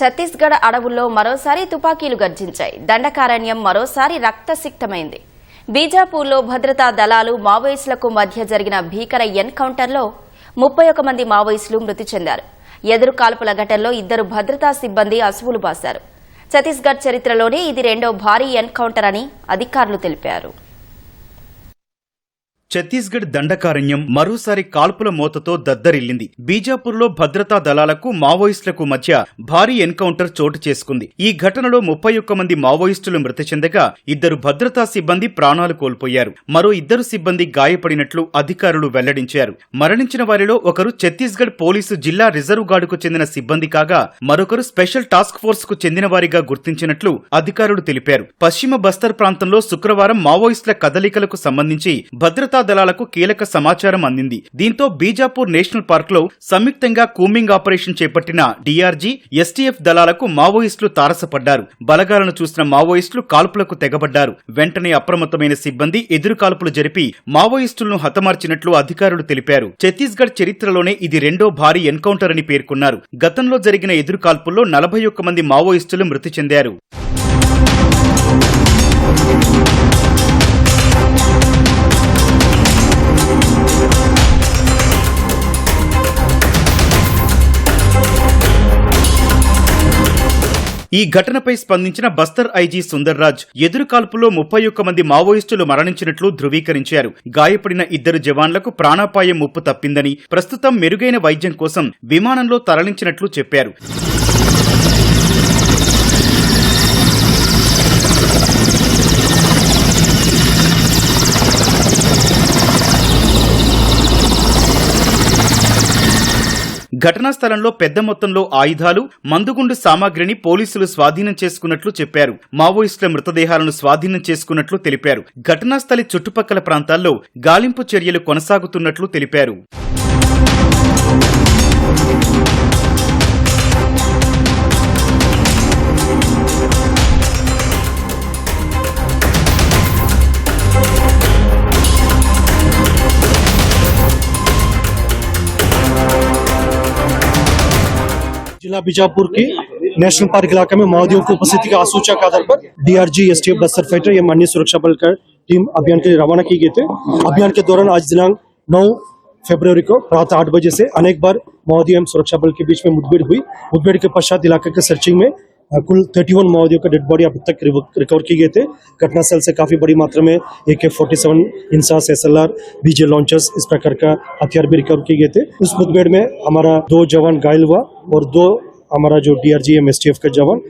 ఛత్తీస్గఢ్ అడవుల్లో మరోసారి తుపాకీలు గర్జించాయి. దండకారణ్యం మరోసారి రక్తసిక్తమైంది. బీజాపూర్లో భద్రతా దళాలు మావోయిస్టులకు మధ్య జరిగిన భీకర ఎన్కౌంటర్లో 31 మంది మావోయిస్టులు మృతి చెందారు. ఎదురు కాల్పుల ఘటనలో 2 భద్రతా సిబ్బంది అసువులు బాశారు. ఛత్తీస్గఢ్ చరిత్రలోనే ఇది రెండో భారీ ఎన్కౌంటర్ అని అధికారులు తెలిపారు. ఛత్తీస్గఢ్ దండకారణ్యం మరోసారి కాల్పుల మోతతో దద్దరిల్లింది. బీజాపూర్లో భద్రతా దళాలకు మావోయిస్టులకు మధ్య భారీ ఎన్కౌంటర్ చోటు చేసుకుంది. ఈ ఘటనలో 31 మంది మావోయిస్టులు మృతి చెందగా 2 భద్రతా సిబ్బంది ప్రాణాలు కోల్పోయారు. మరో 2 సిబ్బంది గాయపడినట్లు అధికారులు వెల్లడించారు. మరణించిన వారిలో ఒకరు ఛత్తీస్గఢ్ పోలీసు జిల్లా రిజర్వ్ గార్డుకు చెందిన సిబ్బంది కాగా మరొకరు స్పెషల్ టాస్క్ ఫోర్స్ కు చెందిన వారిగా గుర్తించినట్లు అధికారులు తెలిపారు. పశ్చిమ బస్తర్ ప్రాంతంలో శుక్రవారం మావోయిస్టుల కదలికలకు సంబంధించి భద్రతా దళాలకు కీలక సమాచారం అందింది. దీంతో బీజాపూర్ నేషనల్ పార్క్ లో సంయుక్తంగా కూంబింగ్ ఆపరేషన్ చేపట్టిన డీఆర్జీ, ఎస్టీఎఫ్ దళాలకు మావోయిస్టులు తారసపడ్డారు. బలగాలను చూసిన మావోయిస్టులు కాల్పులకు తెగబడ్డారు. వెంటనే అప్రమత్తమైన సిబ్బంది ఎదురు కాల్పులు జరిపి మావోయిస్టులను హతమార్చినట్లు అధికారులు తెలిపారు. ఛత్తీస్గఢ్ చరిత్రలోనే ఇది రెండో భారీ ఎన్కౌంటర్ అని పేర్కొన్నారు. గతంలో జరిగిన ఎదురు కాల్పుల్లో 41 మంది మావోయిస్టులు మృతి చెందారు. ఈ ఘటనపై స్పందించిన బస్తర్ ఐజీ సుందర్ రాజ్ ఎదురు కాల్పులో 31 మంది మావోయిస్టులు మరణించినట్లు ధృవీకరించారు. గాయపడిన 2 జవాన్లకు ప్రాణాపాయం ముప్పు తప్పిందని, ప్రస్తుతం మెరుగైన వైద్యం కోసం విమానంలో తరలించినట్లు చెప్పారు. ఘటనా స్థలంలో పెద్ద మొత్తంలో ఆయుధాలు, మందుగుండు సామాగ్రిని పోలీసులు స్వాధీనం చేసుకున్నట్లు చెప్పారు. మావోయిస్టుల మృతదేహాలను స్వాధీనం చేసుకున్నట్లు తెలిపారు. ఘటనా స్థలి చుట్టుపక్కల ప్రాంతాల్లో గాలింపు చర్యలు కొనసాగుతున్నట్లు తెలిపారు. जिला बीजापुर के नेशनल पार्क इलाके में माओवादियों की उपस्थिति के आसूचक आधार पर डीआरजी, एसटीएफ, बस्तर फाइटर एवं अन्य सुरक्षा बल का टीम अभियान के लिए रवाना की गए थे। अभियान के दौरान आज दिनांक 9 फरवरी को प्रातः 8 बजे से अनेक बार माओवादी एवं सुरक्षा बल के बीच में मुठभेड़ हुई। मुठभेड़ के पश्चात इलाके के सर्चिंग में कुल 31 माओवादियों का डेड बॉडी अब तक रिकवर किए गए थे। घटनास्थल से काफी बड़ी मात्रा में AK-47, INSAS, SLR, BJ launchers इस प्रकार का हथियार भी रिकवर किए गए थे। उस मुठभेड़ में हमारा 2 जवान घायल हुआ और 2 हमारा जो DRG एवं STF का जवान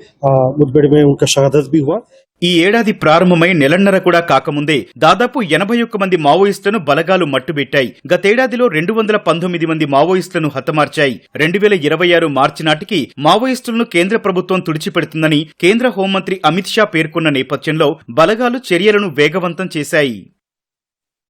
मुठभेड़ में उनका शहादत भी हुआ। ఈ ఏడాది ప్రారంభమై నెలన్నర కూడా కాకముందే దాదాపు 81 మంది మావోయిస్టులను బలగాలు మట్టుబెట్టాయి. గతేడాదిలో 219 మంది మావోయిస్టులను హతమార్చాయి. 2026 మార్చి నాటికి మావోయిస్టులను కేంద్ర ప్రభుత్వం తుడిచిపెడుతుందని కేంద్ర హోంమంత్రి అమిత్ షా పేర్కొన్న నేపథ్యంలో బలగాలు చర్యలను వేగవంతం చేశాయి.